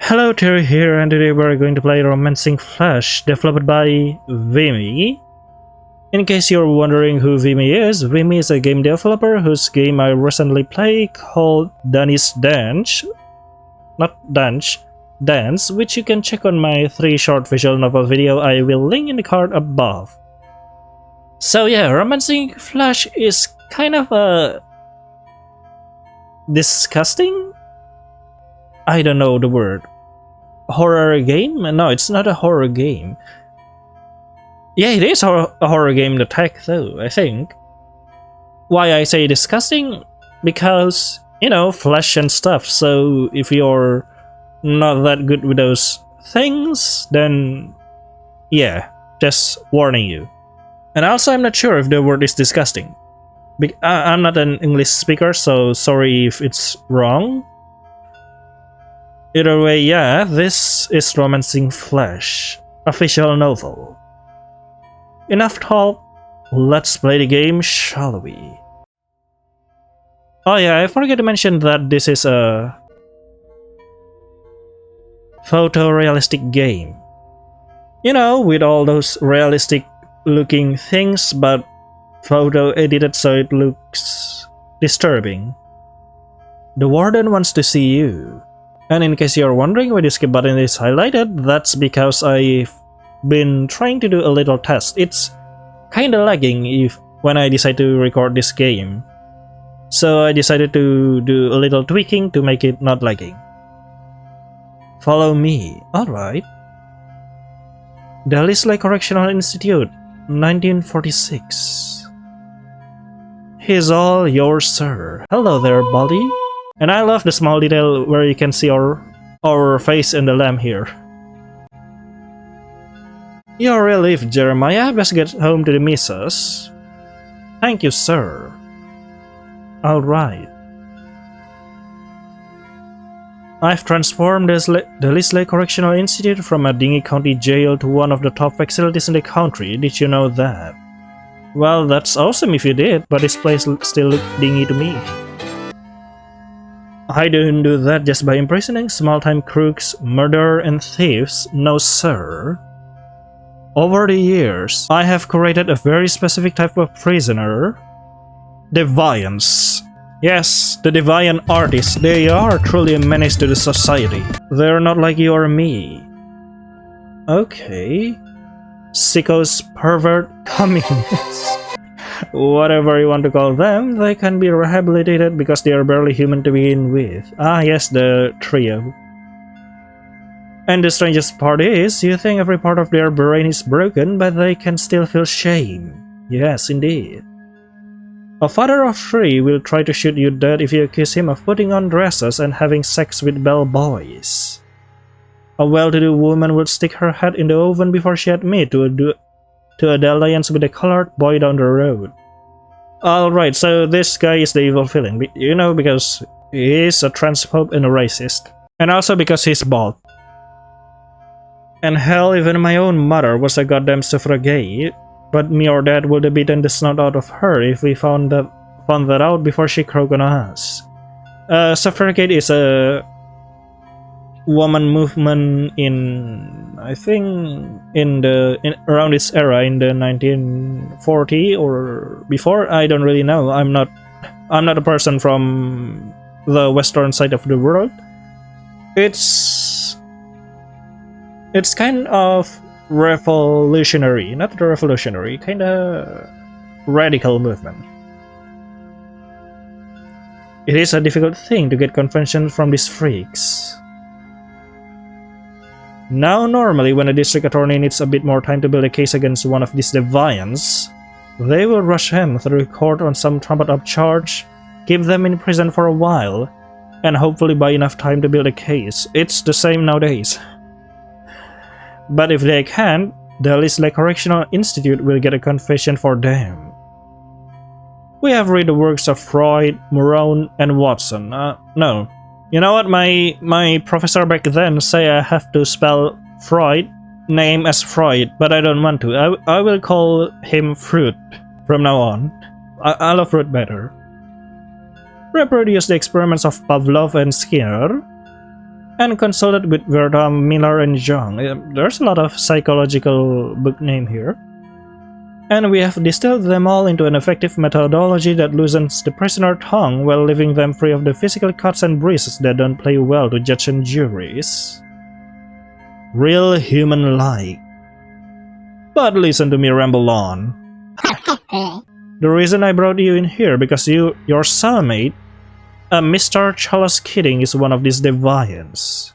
Hello, Terry here, and today we're going to play Romancing Flash, developed by Vimy. In case you're wondering who Vimy is a game developer whose game I recently played called Dance, which you can check on my 3 short visual novel video I will link in the card above. So yeah, Romancing Flash is kind of a disgusting? I don't know the word. Horror game? No, it's not a horror game. Yeah, it is a horror game, the tech though, I think. Why I say disgusting? Because, you know, flesh and stuff, so if you're not that good with those things, then yeah, just warning you. And also I'm not sure if the word is disgusting. I'm not an English speaker, so sorry if it's wrong. Either way, yeah, this is Romancing Flash, a visual novel. Enough talk, let's play the game, shall we? Oh yeah, I forgot to mention that this is a photorealistic game. You know, with all those realistic looking things, but photo edited so it looks disturbing. The warden wants to see you. And in case you're wondering why the skip button is highlighted, that's because I've been trying to do a little test. It's kinda lagging when I decide to record this game. So I decided to do a little tweaking to make it not lagging. Follow me. Alright. Delisle Correctional Institute, 1946. He's all yours, sir. Hello there, buddy. And I love the small detail where you can see our face in the lamp here. You're relieved, Jeremiah. Best get home to the missus. Thank you, sir. Alright. I've transformed the Delisle Correctional Institute from a dingy county jail to one of the top facilities in the country. Did you know that? Well, that's awesome if you did, but this place still looks dingy to me. I don't do that just by imprisoning small-time crooks, murderers, and thieves. No, sir. Over the years, I have created a very specific type of prisoner. Deviants. Yes, the deviant artists. They are truly a menace to the society. They're not like you or me. Okay. Sickos, pervert, communists. Whatever you want to call them, they can be rehabilitated because they are barely human to begin with. Ah yes, the trio. And the strangest part is, you think every part of their brain is broken, but they can still feel shame. Yes, indeed. A father of 3 will try to shoot you dead if you accuse him of putting on dresses and having sex with bellboys. A well-to-do woman will stick her head in the oven before she admits to a dalliance with a colored boy down the road. Alright, so this guy is the evil villain, you know, because he's a transphobe and a racist. And also because he's bald. And hell, even my own mother was a goddamn suffragette, but me or dad would have beaten the snot out of her if we found that out before she croaked on us. Suffragette is a woman movement in, I think, around this era in the 1940 or before. I don't really know. I'm not a person from the western side of the world. It's kind of revolutionary, not revolutionary, kind of radical movement. It is a difficult thing to get convention from these freaks. Now, normally, when a district attorney needs a bit more time to build a case against one of these deviants, they will rush him through court on some trumped-up charge, keep them in prison for a while, and hopefully buy enough time to build a case. It's the same nowadays. But if they can't, the Delisle Correctional Institute will get a confession for them. We have read the works of Freud, Morone, and Watson. No. You know what, my professor back then say I have to spell Freud name as Freud, but I don't want to. I will call him Fruit from now on. I love Fruit better. Reproduce the experiments of Pavlov and Skinner. and consulted with Verta, Miller, and Jung. There's a lot of psychological book name here. And we have distilled them all into an effective methodology that loosens the prisoner's tongue while leaving them free of the physical cuts and bruises that don't play well to judge and juries. Real human-like. But listen to me ramble on. The reason I brought you in here because your cellmate, Mr. Charles Keating, is one of these deviants.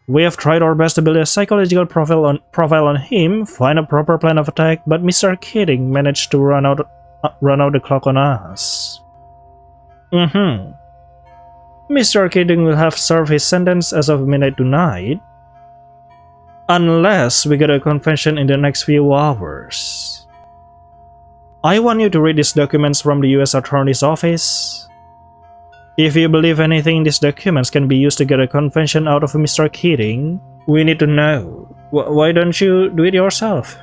We have tried our best to build a psychological profile on him, find a proper plan of attack, but Mr. Keating managed to run out the clock on us. Mr. Keating will have served his sentence as of midnight tonight, unless we get a confession in the next few hours. I want you to read these documents from the US Attorney's Office. If you believe anything in these documents can be used to get a confession out of Mr. Keating, we need to know. Why don't you do it yourself?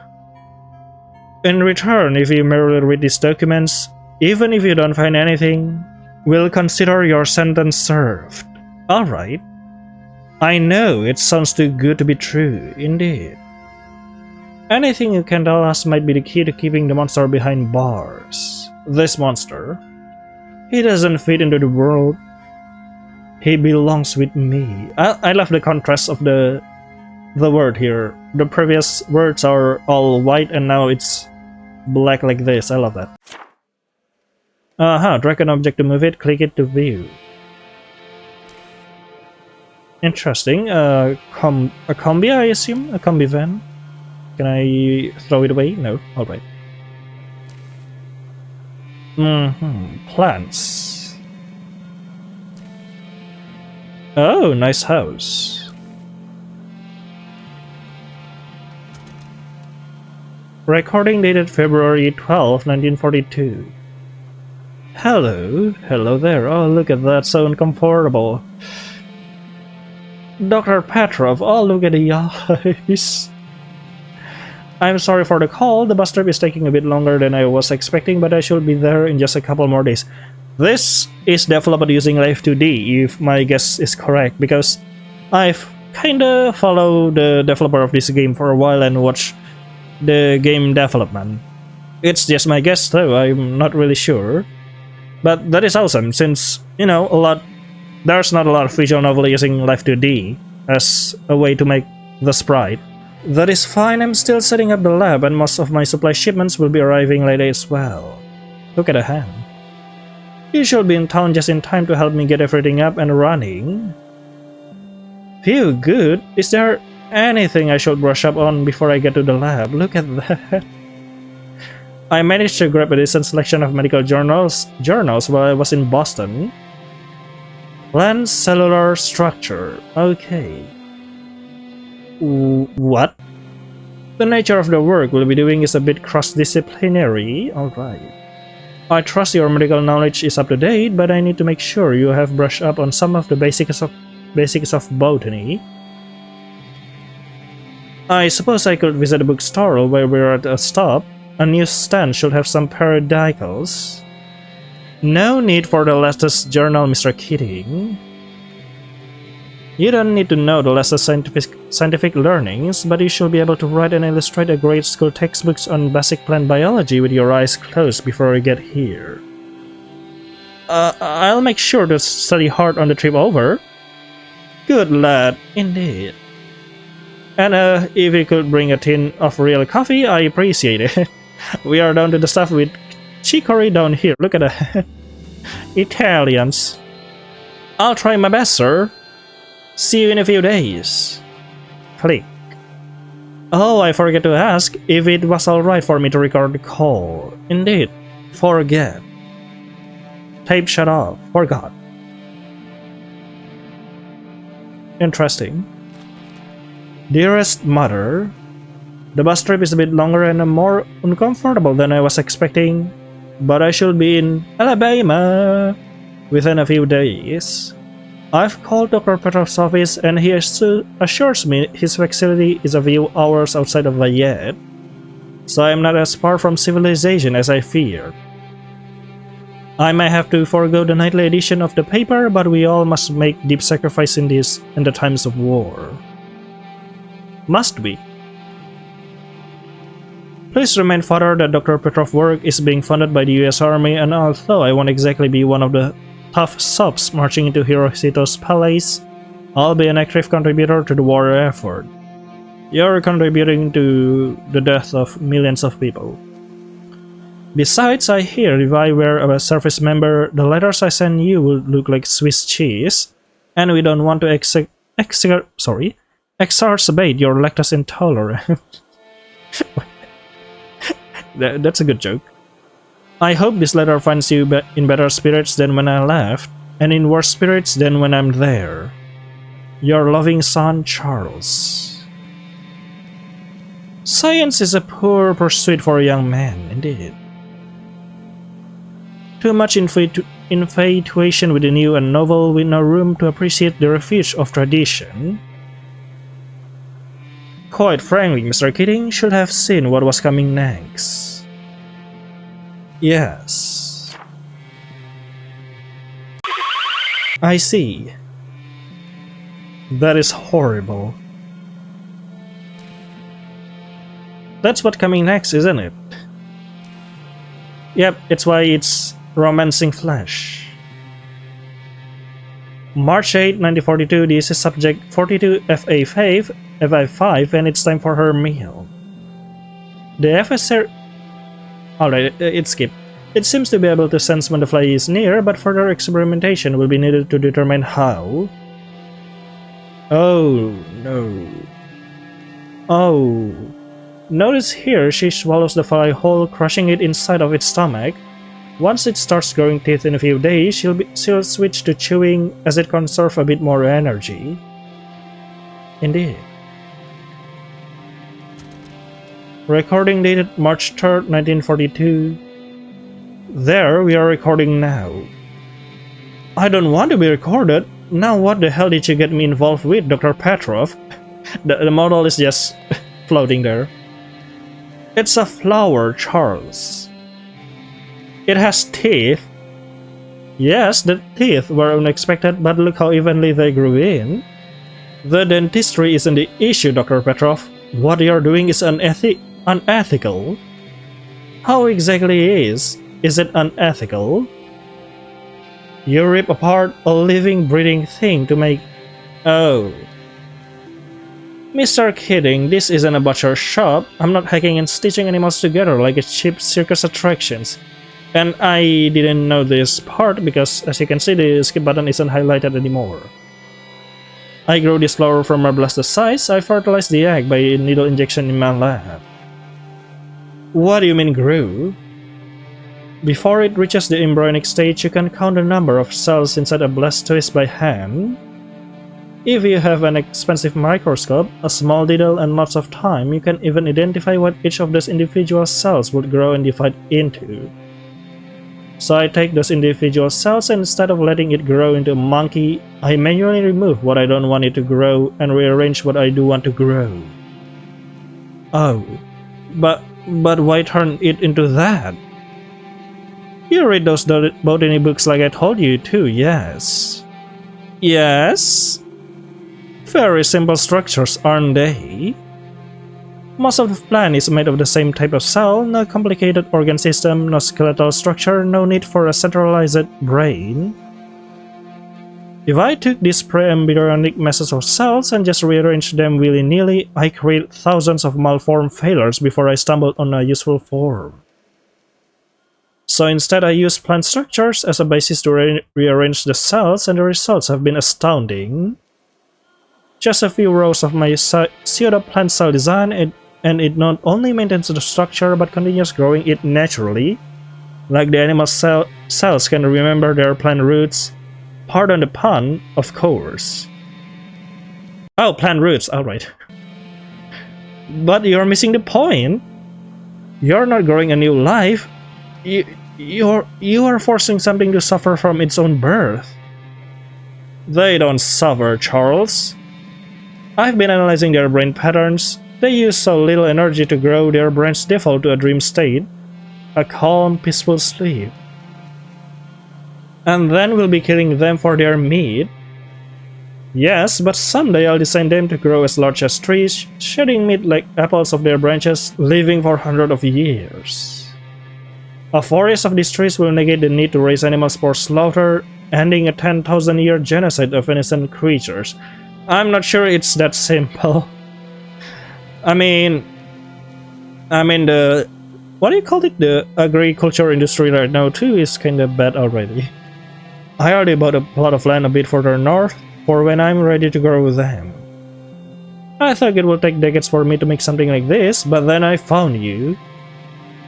In return, if you merely read these documents, even if you don't find anything, we'll consider your sentence served. Alright. I know it sounds too good to be true, indeed. Anything you can tell us might be the key to keeping the monster behind bars. This monster. He doesn't fit into the world. He belongs with me. I love the contrast of the word here. The previous words are all white and now it's black like this. I love that. Drag an object to move it, click it to view. Interesting. A combi, I assume? A combi van? Can I throw it away? No. Alright. Plants. Oh, nice house. Recording dated February 12, 1942. Hello there. Oh, look at that, so uncomfortable. Dr. Petrov, oh, look at the eyes. I'm sorry for the call. The bus trip is taking a bit longer than I was expecting, but I should be there in just a couple more days. This is developed using Live 2D, if my guess is correct, because I've kinda followed the developer of this game for a while and watched the game development. It's just my guess though, I'm not really sure. But that is awesome, since, you know, there's not a lot of visual novel using Live 2D as a way to make the sprite. That is fine, I'm still setting up the lab and most of my supply shipments will be arriving later as well. Look at the hand. You should be in town just in time to help me get everything up and running. Phew, good. Is there anything I should brush up on before I get to the lab? Look at that. I managed to grab a decent selection of medical journals while I was in Boston. Plant cellular structure. Okay. What? The nature of the work we'll be doing is a bit cross-disciplinary. Alright. I trust your medical knowledge is up to date, but I need to make sure you have brushed up on some of the basics of botany. I suppose I could visit a bookstore while we're at a stop. A newsstand should have some periodicals. No need for the latest journal, Mr. Keating. You don't need to know the latest scientific learnings, but you should be able to write and illustrate a grade school textbooks on basic plant biology with your eyes closed before you get here. I'll make sure to study hard on the trip over. Good lad, indeed. And if you could bring a tin of real coffee, I appreciate it. We are down to the stuff with chicory down here. Look at that. Italians. I'll try my best, sir. See you in a few days. Click. Oh, I forgot to ask if it was alright for me to record the call. Indeed. Forget. Tape shut off. Forgot. Interesting. Dearest Mother, the bus trip is a bit longer and more uncomfortable than I was expecting, but I should be in Alabama within a few days. I've called Dr. Petrov's office and he assures me his facility is a few hours outside of Vallette, so I'm not as far from civilization as I feared. I may have to forego the nightly edition of the paper, but we all must make deep sacrifice in the times of war. Must we? Please remind Father that Dr. Petrov's work is being funded by the US Army, and although I won't exactly be one of the tough subs marching into Hirohito's palace, I'll be an active contributor to the war effort. You're contributing to the death of millions of people. Besides, I hear if I were a service member, the letters I send you would look like Swiss cheese, and we don't want to exacerbate your lactose intolerance. That's a good joke. I hope this letter finds you in better spirits than when I left, and in worse spirits than when I'm there. Your loving son, Charles. Science is a poor pursuit for a young man, indeed. Too much infatuation with the new and novel with no room to appreciate the refuge of tradition. Quite frankly, Mr. Keating should have seen what was coming next. Yes. I see. That is horrible. That's what coming next, isn't it? Yep, it's why it's romancing flesh. March 8, 1942, this is subject 42 FA5, and it's time for her meal. The FSR... Alright, it skipped. It seems to be able to sense when the fly is near, but further experimentation will be needed to determine how. Oh, no. Oh. Notice here she swallows the fly whole, crushing it inside of its stomach. Once it starts growing teeth in a few days, she'll switch to chewing as it conserves a bit more energy. Indeed. Recording dated March 3rd, 1942. There, we are recording now. I don't want to be recorded. Now what the hell did you get me involved with, Dr. Petrov? The model is just floating there. It's a flower, Charles. It has teeth. Yes, the teeth were unexpected, but look how evenly they grew in. The dentistry isn't the issue, Dr. Petrov. What you're doing is unethical. How exactly is it unethical? You rip apart a living, breathing thing to make... Oh. Mr. Kidding, this isn't a butcher shop. I'm not hacking and stitching animals together like a cheap circus attractions. And I didn't know this part because, as you can see, the skip button isn't highlighted anymore. I grew this flower from a blastocyst. I fertilized the egg by needle injection in my lab. What do you mean grew? Before it reaches the embryonic stage, you can count the number of cells inside a blastocyst by hand. If you have an expensive microscope, a small needle, and lots of time, you can even identify what each of those individual cells would grow and divide into. So I take those individual cells, and instead of letting it grow into a monkey, I manually remove what I don't want it to grow and rearrange what I do want to grow. Oh, but why turn it into that? You read those botany books like I told you to, yes. Yes? Very simple structures, aren't they? Most of the plant is made of the same type of cell, no complicated organ system, no skeletal structure, no need for a centralized brain. If I took these pre-embryonic masses of cells and just rearranged them willy-nilly, I create thousands of malformed failures before I stumbled on a useful form. So instead I use plant structures as a basis to rearrange the cells, and the results have been astounding. Just a few rows of my pseudo-plant cell design, and it not only maintains the structure but continues growing it naturally, like the animal cells can remember their plant roots. Pardon the pun, of course. Oh, plant roots, alright. But you're missing the point. You're not growing a new life. You are forcing something to suffer from its own birth. They don't suffer, Charles. I've been analyzing their brain patterns. They use so little energy to grow, their brains default to a dream state, a calm, peaceful sleep. And then we'll be killing them for their meat. Yes, but someday I'll design them to grow as large as trees, shedding meat like apples off their branches, living for hundreds of years. A forest of these trees will negate the need to raise animals for slaughter, ending a 10,000-year genocide of innocent creatures. I'm not sure it's that simple. I mean the what do you call it? The agriculture industry right now too is kinda bad already. I already bought a plot of land a bit further north for when I'm ready to grow them. I thought it would take decades for me to make something like this, but then I found you.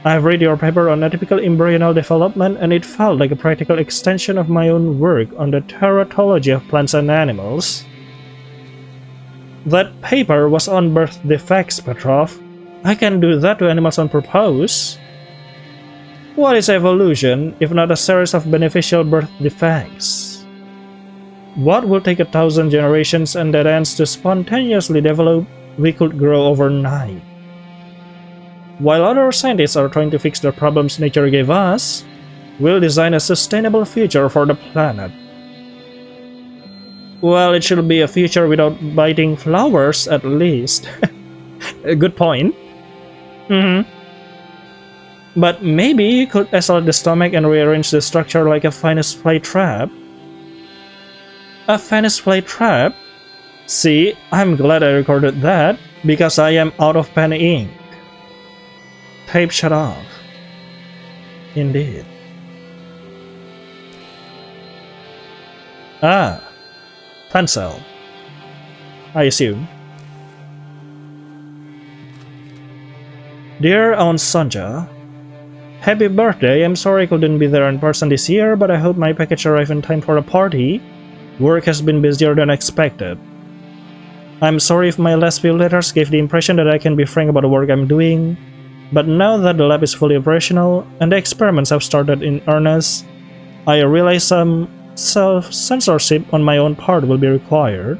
I've read your paper on atypical embryonal development and it felt like a practical extension of my own work on the teratology of plants and animals. That paper was on birth defects, Petrov. I can do that to animals on purpose. What is evolution if not a series of beneficial birth defects? What will take 1,000 generations and dead ends to spontaneously develop, we could grow overnight. While other scientists are trying to fix the problems nature gave us, we'll design a sustainable future for the planet. Well, it should be a future without biting flowers, at least. A good point. But maybe you could isolate the stomach and rearrange the structure like a Venus flytrap. A Venus flytrap? See, I'm glad I recorded that, because I am out of pen ink. Tape shut off. Indeed. Ah. Pencil. I assume. Dear Aunt Sonja, happy birthday. I'm sorry I couldn't be there in person this year, but I hope my package arrived in time for the party. Work has been busier than expected. I'm sorry if my last few letters gave the impression that I can be frank about the work I'm doing, but now that the lab is fully operational and the experiments have started in earnest, I realize some self-censorship on my own part will be required.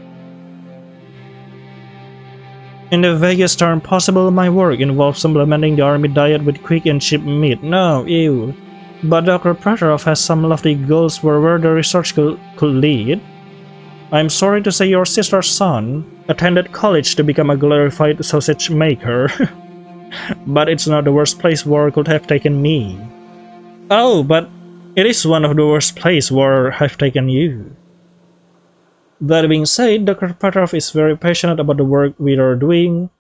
In the vaguest term possible, my work involves supplementing the army diet with quick and cheap meat. No, ew. But Dr. Petrov has some lofty goals for where the research could lead. I'm sorry to say your sister's son attended college to become a glorified sausage maker. But it's not the worst place war could have taken me. Oh, but it is one of the worst places war have taken you. That being said, Dr. Petrov is very passionate about the work we are doing.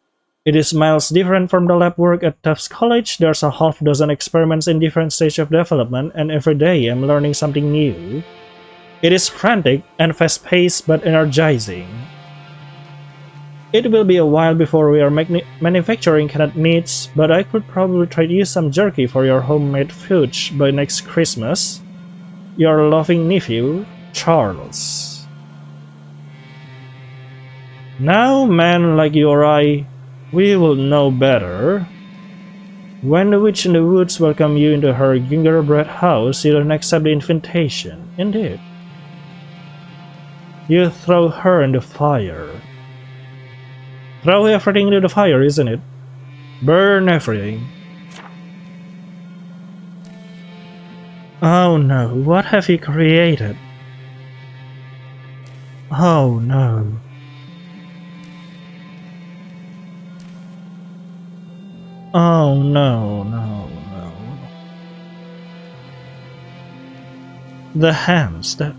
It is miles different from the lab work at Tufts College. There's a half dozen experiments in different stages of development, and every day I'm learning something new. It is frantic and fast-paced but energizing. It will be a while before we are manufacturing canned meats, but I could probably trade you some jerky for your homemade fudge by next Christmas. Your loving nephew, Charles. Now, men like you or I, we will know better. When the witch in the woods welcomes you into her gingerbread house, you don't accept the invitation. Indeed. You throw her in the fire. Throw everything into the fire, isn't it? Burn everything. Oh no, what have you created? Oh no. Oh no, no, no. The hamster.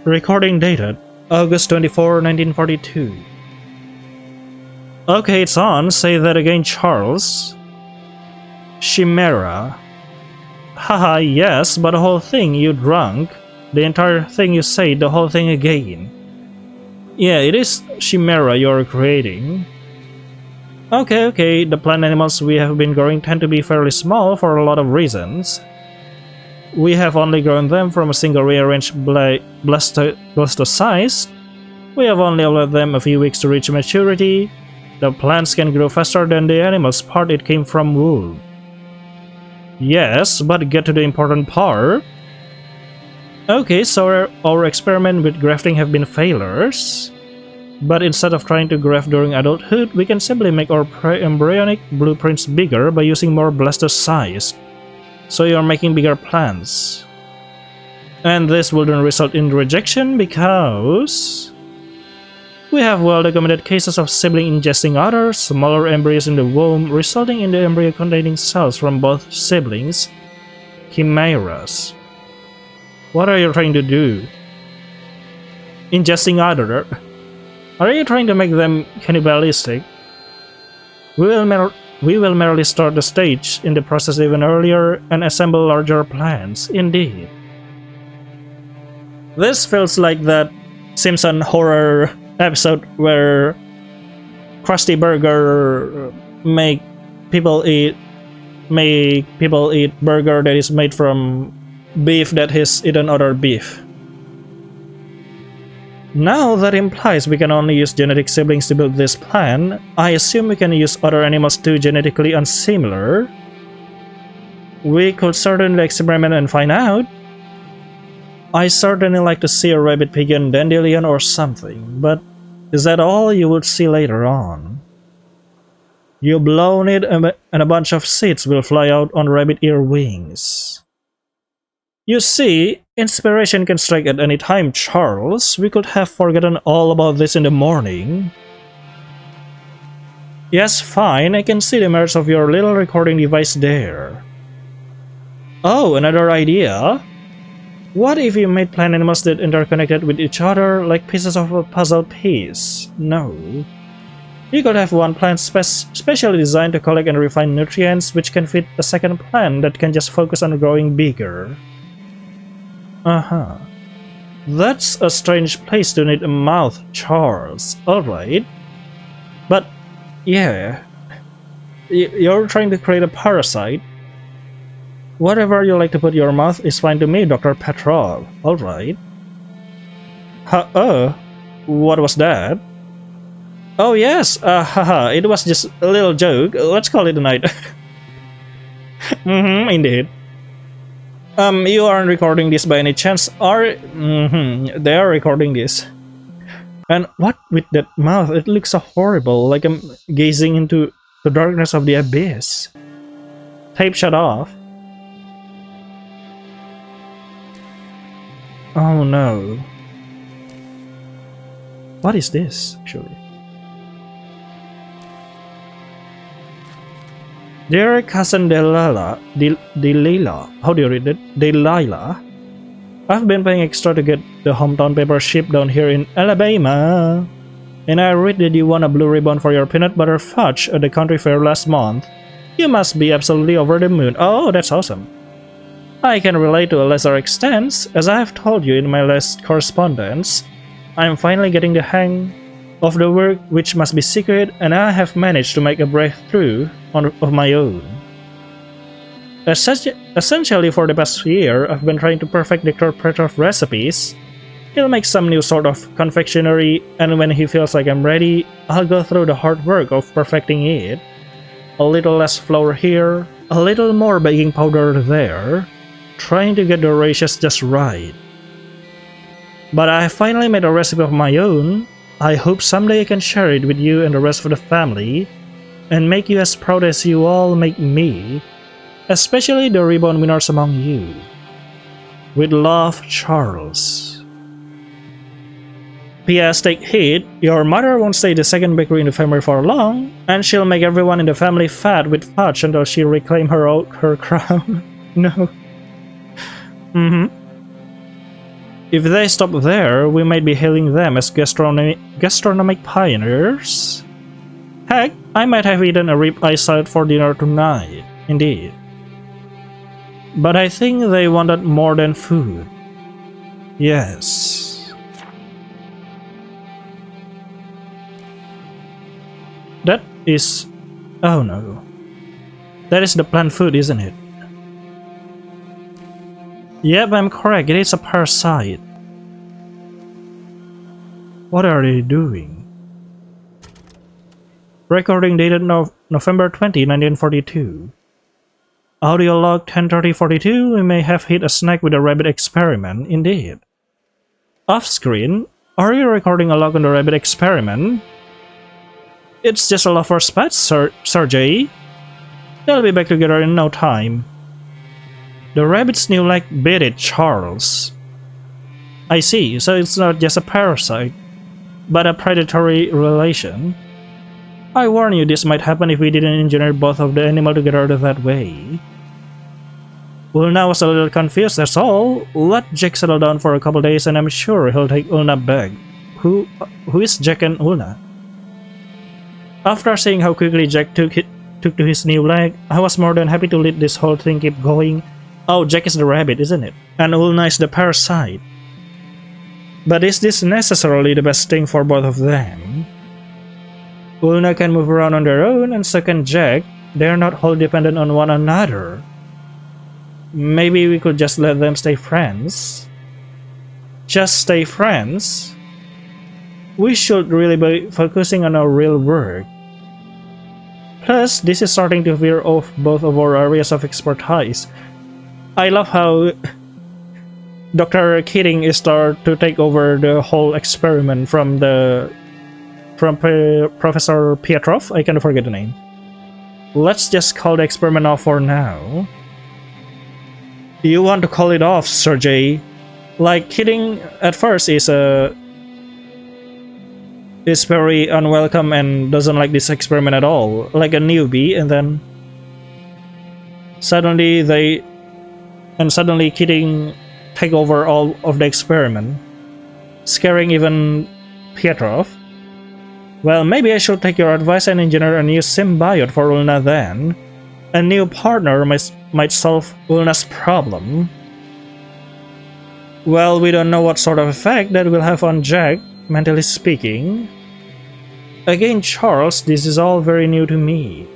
Recording dated August 24, 1942. Okay, it's on. Say that again, Charles. Chimera. Haha, yes, but the whole thing, you drunk. The entire thing you say, the whole thing again. Yeah, it is Chimera you're creating. Okay, the plant animals we have been growing tend to be fairly small for a lot of reasons. We have only grown them from a single rearranged blastocyst. We have only allowed them a few weeks to reach maturity. The plants can grow faster than the animals part it came from wool. Yes, but get to the important part. Okay, so our experiment with grafting have been failures. But instead of trying to graft during adulthood, we can simply make our pre-embryonic blueprints bigger by using more blastocyst. So you're making bigger plants. And this wouldn't result in rejection because we have well-documented cases of sibling ingesting other, smaller embryos in the womb, resulting in the embryo containing cells from both siblings, chimeras. What are you trying to do? Ingesting other? Are you trying to make them cannibalistic? We will merely start the stage in the process even earlier and assemble larger plans, indeed. This feels like that Simpson horror episode where Krusty Burger make people eat burger that is made from beef that has eaten other beef. Now that implies we can only use genetic siblings to build this plan. I assume we can use other animals too genetically unsimilar. We could certainly experiment and find out. I certainly like to see a rabbit pigeon dandelion or something, but is that all you would see later on? You blow on it and a bunch of seeds will fly out on rabbit ear wings. You see, inspiration can strike at any time, Charles. We could have forgotten all about this in the morning. Yes, fine, I can see the merits of your little recording device there. Oh, another idea? What if you made plant animals that interconnected with each other like pieces of a puzzle piece? No. You could have one plant specially designed to collect and refine nutrients which can fit a second plant that can just focus on growing bigger. That's a strange place to need a mouth, Charles. Alright. But, yeah. You're trying to create a parasite. Whatever you like to put your mouth is fine to me, Dr. Petrov. Alright. What was that? Oh yes, it was just a little joke. Let's call it a night. Indeed. You aren't recording this by any chance, are... they are recording this. And what with that mouth? It looks so horrible, like I'm gazing into the darkness of the abyss. Tape shut off. Oh no. What is this, actually? Dear cousin Delilah, how do you read it? Delilah? I've been paying extra to get the hometown paper shipped down here in Alabama. And I read that you won a blue ribbon for your peanut butter fudge at the country fair last month. You must be absolutely over the moon. Oh, that's awesome. I can relate to a lesser extent, as I have told you in my last correspondence. I am finally getting the hang of the work which must be secret, and I have managed to make a breakthrough of my own. Essentially for the past year, I've been trying to perfect Dr. Petrov's recipes. He'll make some new sort of confectionery, and when he feels like I'm ready, I'll go through the hard work of perfecting it. A little less flour here, a little more baking powder there, trying to get the ratios just right. But I finally made a recipe of my own. I hope someday I can share it with you and the rest of the family, and make you as proud as you all make me, especially the ribbon winners among you. With love, Charles. P.S. Take heed, your mother won't stay the second bakery in the family for long, and she'll make everyone in the family fat with fudge until she reclaims her crown. No. If they stop there, we might be hailing them as gastronomic pioneers. Heck, I might have eaten a rib-eye salad for dinner tonight. Indeed. But I think they wanted more than food. Yes. That is... oh no. That is the plant food, isn't it? Yep, I'm correct. It is a parasite. What are they doing? Recording dated November 20, 1942. Audio log 10:30:42. We may have hit a snag with a rabbit experiment. Indeed. Off screen, Are you recording a log on the rabbit experiment? It's just a lover's pet, Sergey. They'll be back together in no time. The rabbits knew like beat it, Charles. I see, so it's not just a parasite, but a predatory relation. I warn you, this might happen if we didn't engineer both of the animals together that way. Ulna was a little confused, that's all. Let Jack settle down for a couple days and I'm sure he'll take Ulna back. Who is Jack and Ulna? After seeing how quickly Jack took to his new leg, I was more than happy to let this whole thing keep going. Oh, Jack is the rabbit, isn't it? And Ulna is the parasite. But is this necessarily the best thing for both of them? Ulna can move around on their own, and so can Jack. They are not wholly dependent on one another. Maybe we could just let them stay friends. Just stay friends? We should really be focusing on our real work. Plus, this is starting to veer off both of our areas of expertise. I love how Dr. Keating is start to take over the whole experiment from Professor Pietrov. I can't forget the name. Let's just call the experiment off for now. You want to call it off, Sergey? Like, Keating at first is very unwelcome and doesn't like this experiment at all, like a newbie, and then suddenly Keating take over all of the experiment, scaring even Pietrov. Well, maybe I should take your advice and engineer a new symbiote for Ulna then. A new partner might solve Ulna's problem. Well, we don't know what sort of effect that will have on Jack, mentally speaking. Again, Charles, this is all very new to me.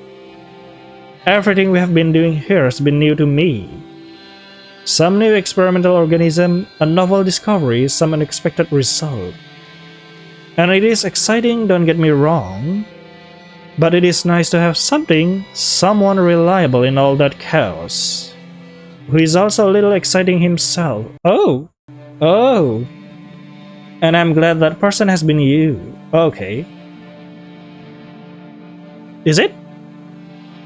Everything we have been doing here has been new to me. Some new experimental organism, a novel discovery, some unexpected result. And it is exciting, don't get me wrong, but it is nice to have someone reliable in all that chaos, who is also a little exciting himself. Oh! And I'm glad that person has been you. Okay. Is it?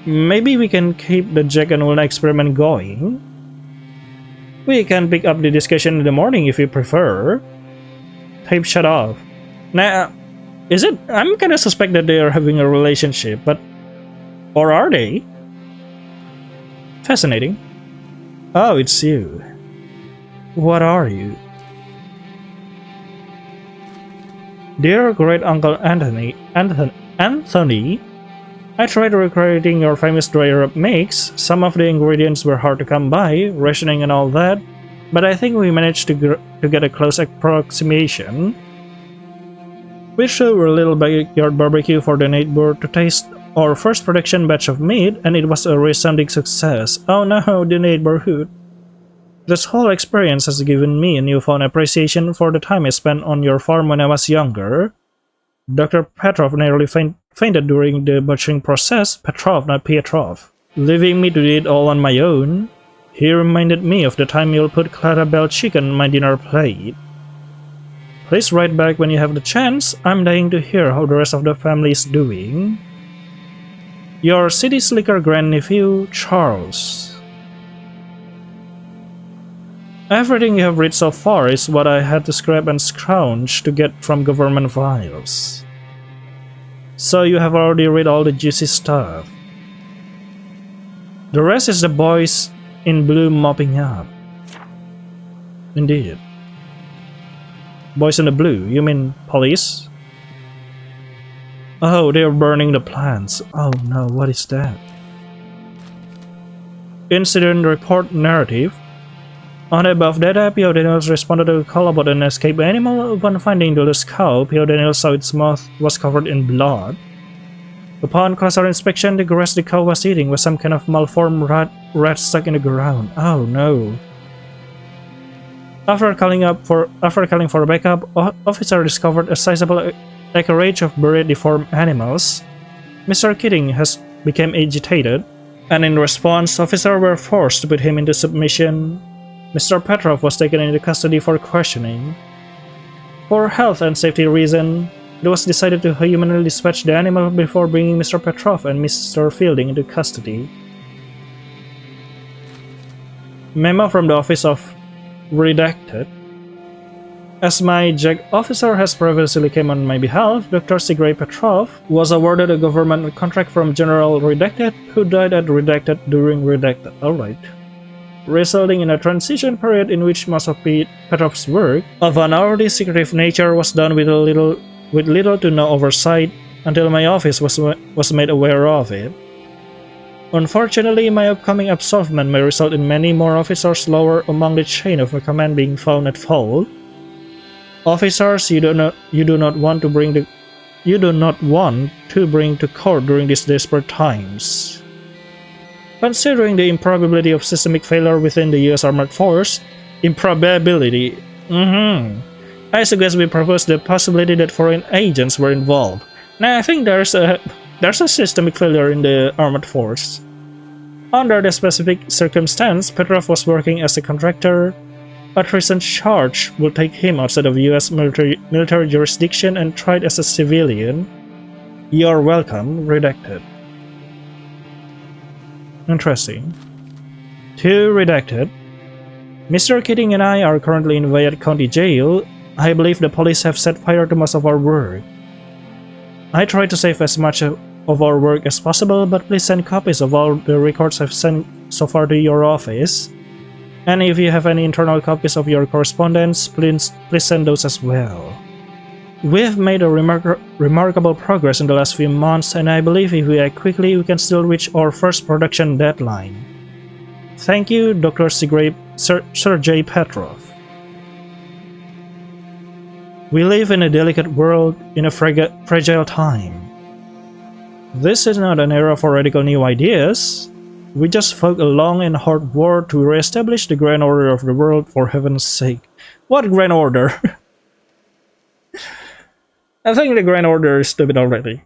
Maybe we can keep the Jack and Ulna experiment going. We can pick up the discussion in the morning if you prefer. Tape shut off. Now, is it? I'm kinda suspect that they are having a relationship, but... Or are they? Fascinating. Oh, it's you. What are you? Dear Great Uncle Anthony, I tried recreating your famous dry rub mix. Some of the ingredients were hard to come by, rationing and all that, but I think we managed to get a close approximation. We threw a little backyard barbecue for the neighbor to taste our first production batch of meat, and it was a resounding success. Oh no, the neighborhood. This whole experience has given me a newfound appreciation for the time I spent on your farm when I was younger. Dr. Petrov nearly fainted during the butchering process. Petrov, not Pietrov. Leaving me to do it all on my own. He reminded me of the time you'll put Clarabelle chicken on my dinner plate. Please write back when you have the chance. I'm dying to hear how the rest of the family is doing. Your city slicker grandnephew, Charles. Everything you have read so far is what I had to scrape and scrounge to get from government files. So you have already read all the juicy stuff. The rest is the boys in blue mopping up. Indeed. Boys in the blue, you mean police? Oh, they're burning the plants. Oh no, what is that? Incident report narrative. On the above data, P.O. Daniels responded to a call about an escaped animal. Upon finding the loose cow, P.O. Daniels saw its mouth was covered in blood. Upon closer inspection, the grass the cow was eating was some kind of malformed rat stuck in the ground. Oh no. After calling for backup, officer discovered a sizable acreage of buried deformed animals. Mr. Keating became agitated, and in response, officers were forced to put him into submission. Mr. Petrov was taken into custody for questioning. For health and safety reasons, it was decided to humanly dispatch the animal before bringing Mr. Petrov and Mr. Fielding into custody. Memo from the Office of Redacted. As my JAG officer has previously come on my behalf, Dr. Sergei Petrov was awarded a government contract from General Redacted, who died at Redacted during Redacted. Alright. Resulting in a transition period in which most of Petrov's work of an already secretive nature was done with little to no oversight until my office was made aware of it. Unfortunately, my upcoming absolvement may result in many more officers lower among the chain of command being found at fault. Officers you do not want to bring to court during these desperate times. Considering the improbability of systemic failure within the US Armored Force, I suggest we propose the possibility that foreign agents were involved. Now, I think there's a systemic failure in the Armored Force. Under the specific circumstance, Petrov was working as a contractor. A treason charge will take him outside of US military jurisdiction and tried as a civilian. You're welcome, redacted. Interesting. To redacted. Mr. Keating and I are currently in Wyatt County Jail. I believe the police have set fire to most of our work. I try to save as much of our work as possible, but please send copies of all the records I've sent so far to your office. And if you have any internal copies of your correspondence, please send those as well. We've made a remarkable progress in the last few months, and I believe if we act quickly, we can still reach our first production deadline. Thank you, Dr. Sergei Petrov. We live in a delicate world, in a fragile time. This is not an era for radical new ideas. We just fought a long and hard war to re-establish the grand order of the world, for heaven's sake. What grand order? I think the grand order is stupid already.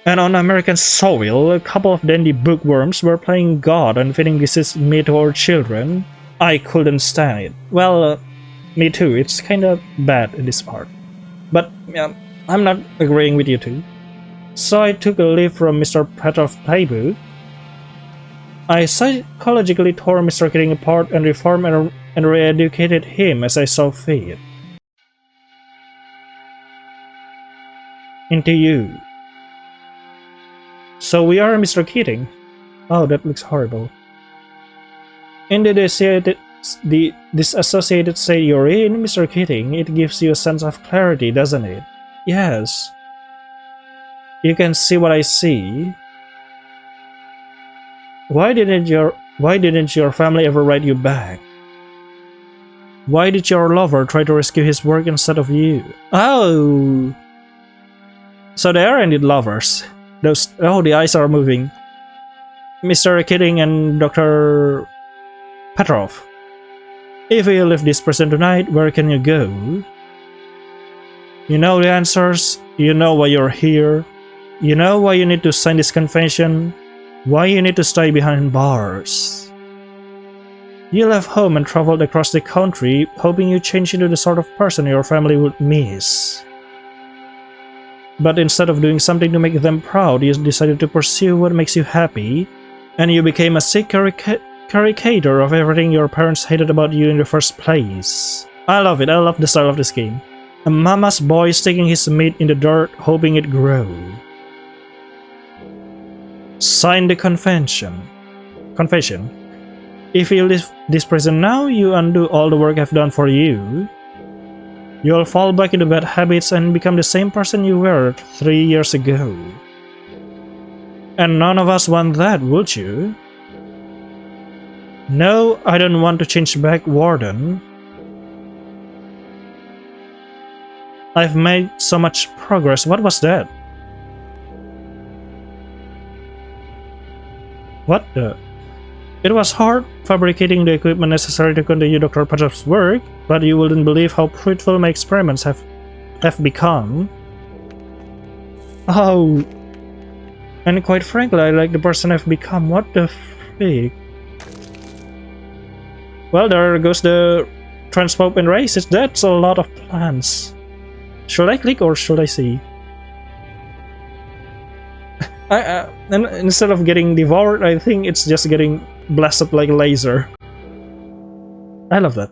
And on American soil, a couple of dandy bookworms were playing God and feeding diseased meat to our children. I couldn't stand it. Well, me too, it's kinda bad in this part. But I'm not agreeing with you too. So I took a leave from Mr. Petrov's playbook. I psychologically tore Mr. Keating apart and reformed and re-educated him as I saw fit. Into you. So we are Mr. Keating. Oh, that looks horrible. In the disassociated state you're in, Mr. Keating, it gives you a sense of clarity, doesn't it? Yes. You can see what I see. Why didn't your family ever write you back? Why did your lover try to rescue his work instead of you? Oh! So they are indeed lovers. The eyes are moving. Mr. Keating and Dr. Petrov. If you leave this prison tonight, where can you go? You know the answers. You know why you're here. You know why you need to sign this confession. Why you need to stay behind bars. You left home and traveled across the country, hoping you change into the sort of person your family would miss. But instead of doing something to make them proud, you decided to pursue what makes you happy, and you became a sick caricature of everything your parents hated about you in the first place. I love it, I love the style of this game. A mama's boy sticking his meat in the dirt, hoping it grow. Sign the confession. If you leave this prison now, you undo all the work I've done for you. You'll fall back into bad habits and become the same person you were 3 years ago. And none of us want that, would you? No, I don't want to change back, Warden. I've made so much progress. What was that? What the? It was hard fabricating the equipment necessary to continue Dr. Petrov's work, but you wouldn't believe how fruitful my experiments have become. Oh, and quite frankly, I like the person I've become. What the freak? Well, there goes the Transform and races. That's a lot of plants. Should I click or should I see? And instead of getting devoured, I think it's just getting blasted like a laser. I love that.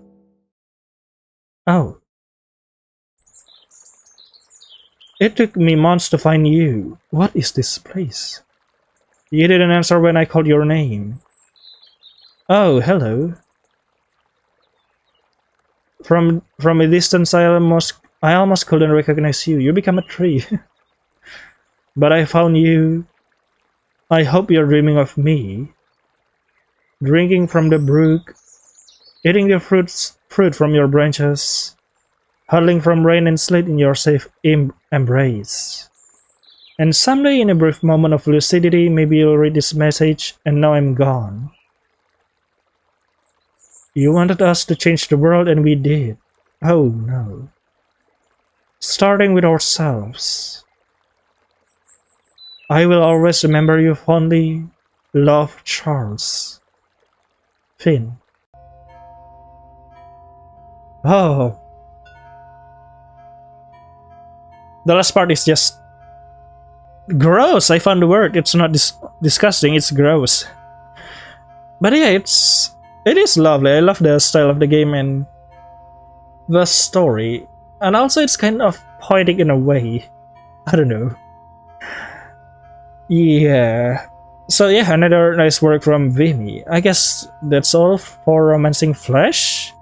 Oh. It took me months to find you. What is this place? You didn't answer when I called your name. Oh, hello. From a distance, I almost couldn't recognize you. You become a tree. But I found you. I hope you're dreaming of me. Drinking from the brook, eating the fruit from your branches, huddling from rain and sleet in your safe embrace. And someday, in a brief moment of lucidity, maybe you'll read this message, and now I'm gone. You wanted us to change the world, and we did. Oh no. Starting with ourselves. I will always remember you fondly. Love, Charles. Finn. Oh. The last part is just gross. I found the word. It's not disgusting, it's gross. But yeah, it is lovely. I love the style of the game and the story. And also it's kind of poetic in a way. I don't know. Yeah. So yeah, another nice work from Vimy. I guess that's all for Romancing Flesh.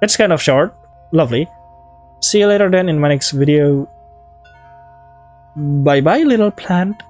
It's kind of short. Lovely. See you later then in my next video. Bye bye, little plant.